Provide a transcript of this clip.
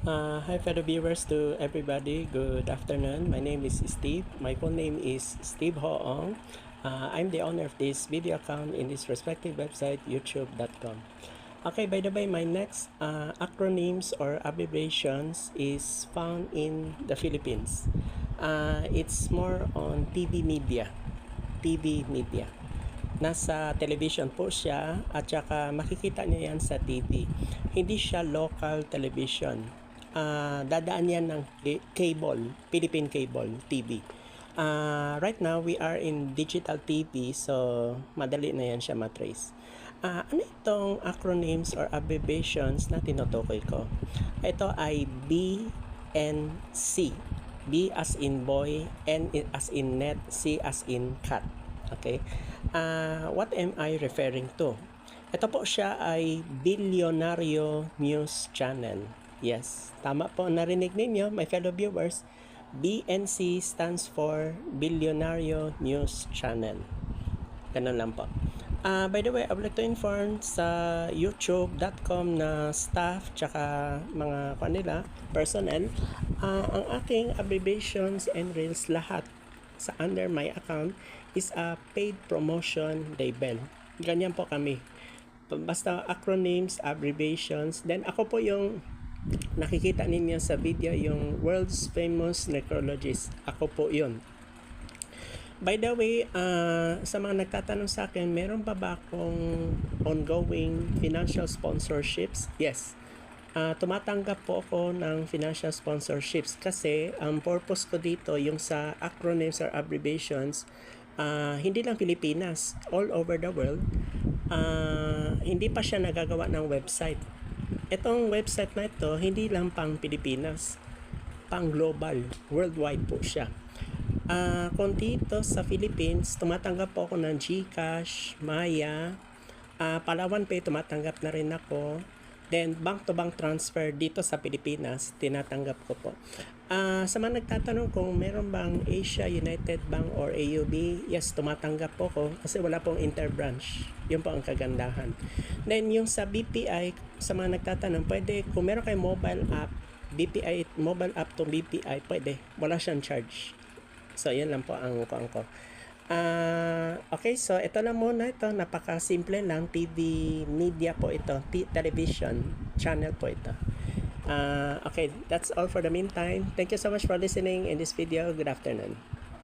Hi fellow viewers to everybody, good afternoon. My name is Steve. My full name is Steve Hoong. I'm the owner of this video account in this respective website, youtube.com. Okay, by the way, my next acronyms or abbreviations is found in the Philippines. It's more on TV media. TV media. Nasa television po siya at saka makikita niyo yan sa TV. Hindi siya local television. Dadaan yan ng cable, Philippine Cable TV. Right now, we are in digital TV, so madali na yan siya matrace. Ano itong acronyms or abbreviations na tinutukoy ko? Ito ay BNC. B as in boy, N as in net, C as in cat. Okay? What am I referring to? Ito po siya ay Bilyonaryo News Channel. Yes, tama po narinig ninyo, my fellow viewers. BNC stands for Bilyonaryo News Channel. Ganun lang po. By the way, I would like to inform sa youtube.com na staff tsaka mga kanila, personnel, ang aking abbreviations and reels lahat sa under my account is a paid promotion label. Ganyan po kami. Basta acronyms, abbreviations, then ako po yung nakikita ninyo sa video, yung world's famous necrologist. Ako po yun. By the way, sa mga nagtatanong sa akin, meron pa ba akong ongoing financial sponsorships? Yes. Tumatanggap po ako ng financial sponsorships kasi ang purpose ko dito, yung sa acronyms or abbreviations, hindi lang Pilipinas, all over the world, hindi pa siya nagagawa ng website. Itong website na ito, hindi lang pang Pilipinas, pang global, worldwide po siya. Kung dito sa Philippines, tumatanggap po ako ng GCash, Maya, Palawan Pay, tumatanggap na rin ako. Then, bank-to-bank transfer dito sa Pilipinas, tinatanggap ko po. Sa mga nagtatanong kung meron bang Asia United Bank or AUB, yes, tumatanggap po ko kasi wala pong interbranch. Yun po ang kagandahan. Then, yung sa BPI, sa mga nagtatanong, pwede, kung meron kayong mobile app, BPI, mobile app to BPI, pwede. Wala siyang charge. So, yan lang po ang kuang ko. Okay, so ito lang muna ito. Napaka-simple lang. TV media po ito. Television channel po ito. Okay, that's all for the meantime. Thank you so much for listening in this video. Good afternoon.